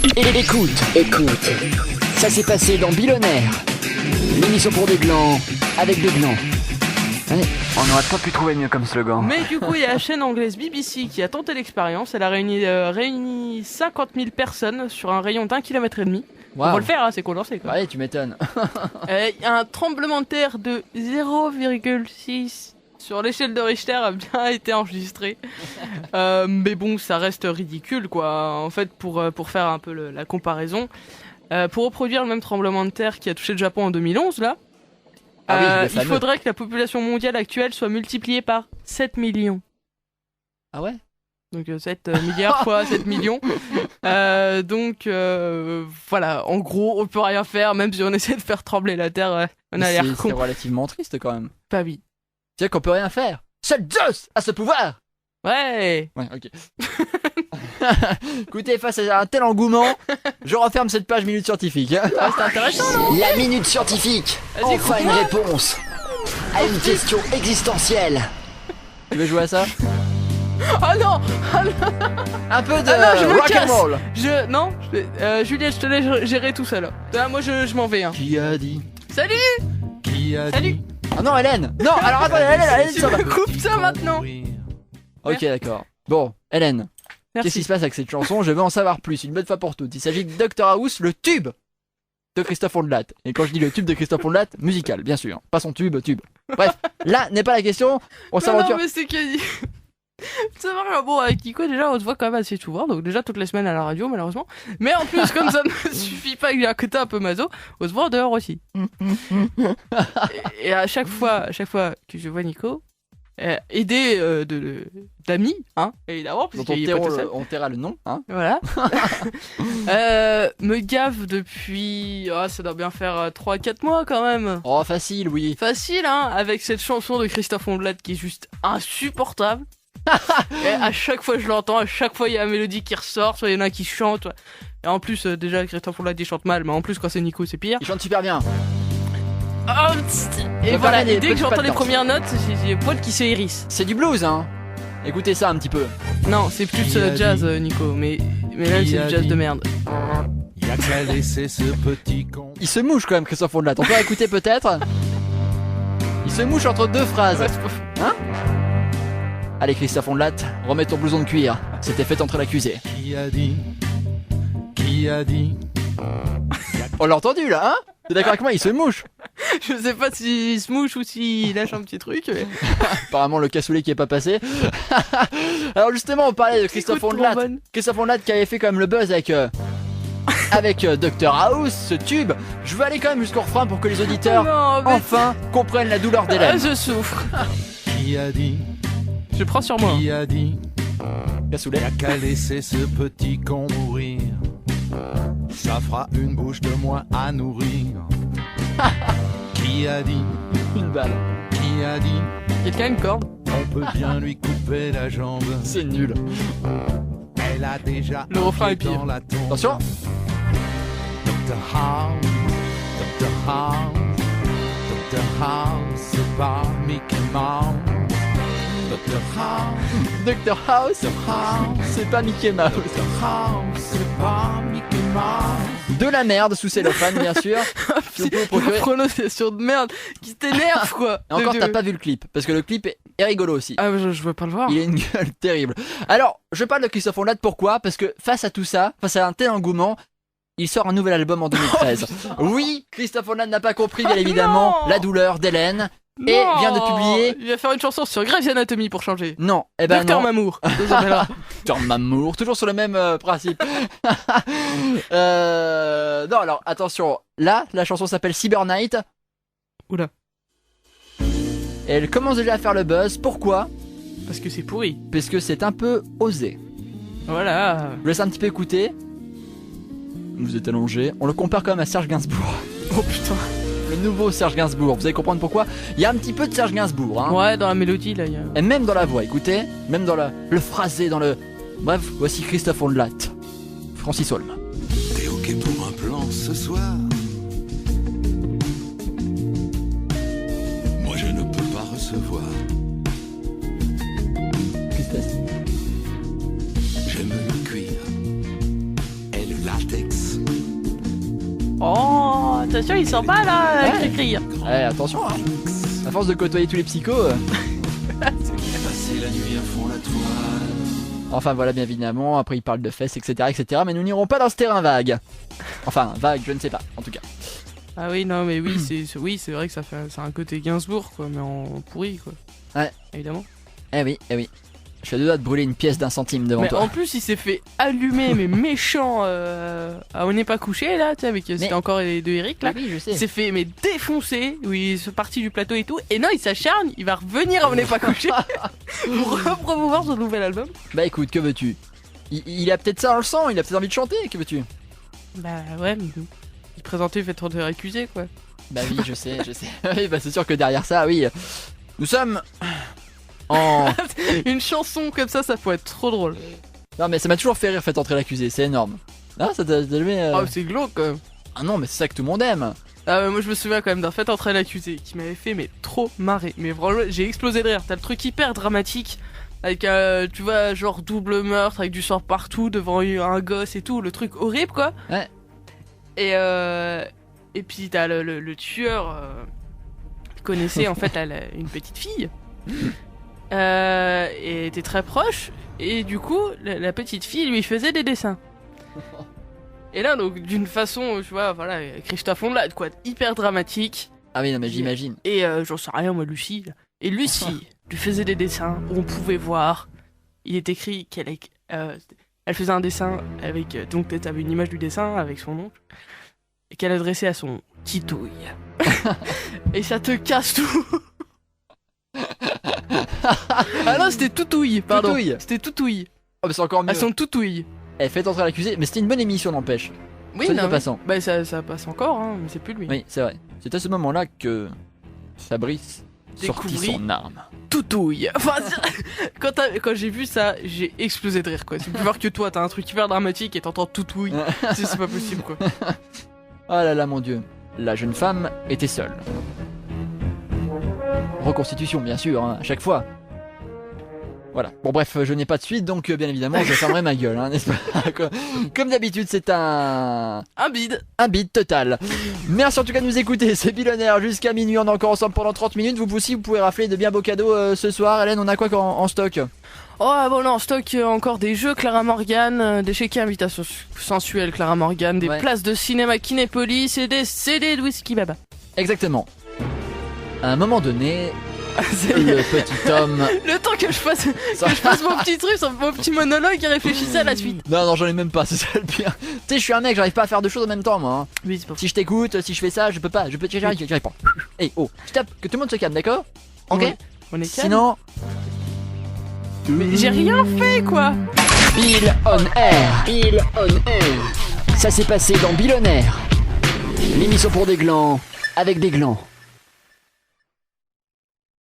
Écoute. Ça s'est passé dans Billonnaire. L'émission pour des glands, avec des glands. Ouais, on n'aurait pas pu trouver mieux comme slogan. Mais du coup, il y a la chaîne anglaise BBC qui a tenté l'expérience. Elle a réuni 50 000 personnes sur un rayon d'1,5 km. Wow. On va le faire, hein, c'est condensé quoi. Ouais, tu m'étonnes. Il y a un tremblement de terre de 0,6 sur l'échelle de Richter a bien été enregistré. Mais bon, ça reste ridicule quoi. En fait, pour faire un peu la comparaison, pour reproduire le même tremblement de terre qui a touché le Japon en 2011 là, il faudrait que la population mondiale actuelle soit multipliée par 7 millions. Ah ouais? Donc 7 milliards fois 7 millions. Donc voilà, en gros, on peut rien faire, même si on essaie de faire trembler la Terre, on a l'air con. C'est relativement triste quand même. Pas oui. C'est-à-dire qu'on peut rien faire. Seul Zeus a ce pouvoir. Ouais, ok. Écoutez, face à un tel engouement, je referme cette page Minute Scientifique. c'est intéressant, non? La Minute Scientifique. Vas-y, Enfin une réponse à une question existentielle. Tu veux jouer à ça? Oh non, Un peu de je me casse. rock'n'roll. Juliette, je te laisse gérer tout ça là. Moi je m'en vais. Hein. Qui a dit? Salut. Salut. Ah non, Hélène. Non, alors attends, Hélène, Tu ça va. me coupes ça maintenant. Ok, d'accord. Bon, Hélène. Merci. Qu'est-ce qui se passe avec cette chanson? Je veux en savoir plus, une bonne fois pour toutes. Il s'agit de Dr House, le tube de Christophe Ondelat. Et quand je dis le tube de Christophe Ondelat, musical, bien sûr. Pas son tube. Bref, là n'est pas la question. On s'aventure. Non, mais c'est que... C'est vrai, bon, avec Nico, déjà, on se voit quand même assez souvent. Donc, déjà, toutes les semaines à la radio, malheureusement. Mais en plus, comme ça ne suffit pas, qu'il y a un côté un peu maso, on se voit en dehors aussi. et à chaque fois que je vois Nico, aidé d'amis, hein, évidemment, Donc puisqu'il est pas tout seul. on taira le nom, hein. Voilà. Me gave depuis... ça doit bien faire 3-4 mois quand même. Oh, facile, oui. Facile, hein, avec cette chanson de Christophe Ondelat qui est juste insupportable. Et à chaque fois je l'entends, à chaque fois il y a la mélodie qui ressort, soit il y en a qui chantent. Et en plus, déjà Christophe Ondelat il chante mal, mais en plus quand c'est Nico c'est pire. Il chante super bien. Et voilà, des et dès que petits j'entends pas de les danse. premières notes, j'ai les poils qui se hérissent. C'est du blues, hein. Écoutez ça un petit peu. Non, c'est plus jazz, Nico, mais même c'est du jazz de merde. Y'a qu'à laisser ce petit con. Il se mouche quand même, Christophe Ondelat. On peut écouter peut-être. Il se mouche entre deux phrases. Ouais, c'est pas fou. Hein? Allez, Christophe Ondelat, remets ton blouson de cuir. C'était fait entre l'accusé. Qui a dit? On l'a entendu là, hein? T'es d'accord avec moi? Il se mouche. Je sais pas s'il se mouche ou s'il lâche un petit truc. Mais... Apparemment le cassoulet qui est pas passé. Alors justement, on parlait de Christophe Écoute, Ondelat. trop bonne. Christophe Ondelat qui avait fait quand même le buzz avec Dr House, ce tube. Je veux aller quand même jusqu'au refrain pour que les auditeurs Non, mais... enfin comprennent la douleur d'Hélène. je souffre. Qui a dit? Je prends sur moi. Qui a dit? Cassoulet. Y'a qu'à laisser ce petit con mourir. Ça fera une bouche de moins à nourrir. Qui a dit? Une balle. Qui a dit? Quelqu'un a une corde? On peut bien lui couper la jambe. C'est nul. Elle a déjà Le refrain est pire. dans la tombe. Attention. Dr House, Dr House, Dr House, c'est pas Mickey Mouse. Dr House, Dr House, House, c'est pas Mickey Mouse. Dr House, c'est pas Mickey Mouse. De la merde sous cellophane, bien sûr. Si on peut vous procurer. Une prononciation de merde qui t'énerve quoi. Et encore, t'as pas vu le clip, parce que le clip est rigolo aussi. Ah, je veux pas le voir. Il a une gueule terrible. Alors, je parle de Christophe Ondelat, pourquoi? Parce que face à tout ça, face à un tel engouement, il sort un nouvel album en 2013. Oui, Christophe Ondelat n'a pas compris, bien évidemment, non. la douleur d'Hélène. Et Non. vient de publier... Il va faire une chanson sur Grey's Anatomy pour changer. Non, eh ben Docteur non. Mamour. Ça s'appellera. Docteur Mamour, toujours sur le même principe. Non, alors, attention. Là, la chanson s'appelle Cyber Night. Oula. Et elle commence déjà à faire le buzz. Pourquoi? Parce que c'est pourri. Parce que c'est un peu osé. Voilà. Je vous laisse un petit peu écouter. Vous êtes allongé. On le compare quand même à Serge Gainsbourg. Oh putain. Le nouveau Serge Gainsbourg. Vous allez comprendre pourquoi. Il y a un petit peu de Serge Gainsbourg. Hein. Ouais, dans la mélodie là. Et même dans la voix, écoutez. Même dans le phrasé, dans le... Bref, voici Christophe Ondelat. Francis Holm. T'es ok pour un plan ce soir? Moi je ne peux pas recevoir. Qu'est-ce qui se passe? J'aime le cuir et le latex. Oh, attention, il sent pas là, Ouais. Cricri. Attention, hein. À force de côtoyer tous les psychos. Passer la nuit à fond la toile. Enfin voilà, bien évidemment. Après, il parle de fesses, etc., etc. Mais nous n'irons pas dans ce terrain vague. Enfin, vague, je ne sais pas, en tout cas. Ah oui, non, mais oui, c'est vrai que ça fait un côté Gainsbourg, quoi, mais en pourri, quoi. Ouais. Évidemment. Eh oui, eh oui. Je suis à deux doigts de brûler une pièce d'1 centime devant Mais toi. en plus, il s'est fait allumer, mais méchant, on n'est pas couché là, tu sais, avec c'était encore les deux Eric là. Oui, je Il sais. s'est fait mais défoncer, oui, il est parti du plateau et tout. Et non, il s'acharne, il va revenir à On n'est pas couché pour repromouvoir son nouvel album. Bah écoute, que veux-tu? Il a peut-être ça dans le sang, il a peut-être envie de chanter, que veux-tu? Bah ouais, mais il présentait fait de accusé quoi. Bah oui, je sais, je sais. Oui, bah c'est sûr que derrière ça, oui. Nous sommes en... Une chanson comme ça peut être trop drôle. Non mais ça m'a toujours fait rire, faites entrer l'accusé, c'est énorme. Ah, ça t'a jamais... Oh, c'est glauque quand même. Ah non, mais c'est ça que tout le monde aime. Ah, mais moi je me souviens quand même d'un fait entrer l'accusé qui m'avait fait mais trop marrer. Mais vraiment, j'ai explosé de rire. T'as le truc hyper dramatique. Avec, tu vois, genre double meurtre avec du sang partout devant un gosse et tout. Le truc horrible quoi. Ouais. Et puis t'as le tueur qui connaissait en fait une petite fille. Et était très proche. Et du coup, la petite fille lui faisait des dessins. Et là, donc, d'une façon, tu vois, voilà, Christophe Ondelat, quoi, hyper dramatique. Ah oui, non mais j'imagine. Et j'en sais rien, moi, Lucie. Là. Et Lucie lui faisait des dessins où on pouvait voir. Il est écrit elle faisait un dessin avec. Donc, t'avais une image du dessin avec son oncle. Et qu'elle adressait à son titouille. Et ça te casse tout. Ah non, c'était toutouille, pardon. Toutouille. C'était toutouille. Oh mais c'est encore mieux. À son toutouille. Eh, faites entrer l'accusé, mais c'était une bonne émission n'empêche. Oui, Soit dit non, en mais- passant. Bah ça passe encore, hein, mais c'est plus lui. Oui, c'est vrai. C'est à ce moment-là que Fabrice sortit Découvrit- son arme. Toutouille. Enfin, quand j'ai vu ça, j'ai explosé de rire, quoi. C'est plus fort que toi, t'as un truc hyper dramatique et t'entends toutouille. C'est pas possible, quoi. Oh là là, mon Dieu. La jeune femme était seule. Reconstitution, bien sûr, hein, à chaque fois. Voilà. Bon bref, je n'ai pas de suite, donc bien évidemment, je fermerai ma gueule, hein, n'est-ce pas? Comme d'habitude, c'est un bide. bide total. Merci en tout cas de nous écouter, c'est Billonnaire jusqu'à minuit, on est encore ensemble pendant 30 minutes. Vous aussi, vous pouvez rafler de bien beaux cadeaux ce soir. Hélène, on a quoi en stock? Oh, bon, non, en stock encore des jeux Clara Morgan, des chéquiers invitations sensuelles Clara Morgan, des Ouais. places de cinéma Kinépolis et des CD de Whisky Baba. Exactement. À un moment donné, le petit homme... Le temps que je fasse mon petit truc, mon petit monologue et réfléchissais à la suite. Non, j'en ai même pas, c'est ça le pire. Tu sais, je suis un mec, j'arrive pas à faire deux choses en même temps, moi. Hein. Oui, c'est pas Si je t'écoute, si je fais ça, je peux pas, j'y arrive pas. Hey, oh, stop, que tout le monde se calme, d'accord? Ok? Ouais. On est calme. Sinon... Mais j'ai rien fait, quoi. Bill on Air. Bill on Air. Ça s'est passé dans Billonnaire. L'émission pour des glands, avec des glands.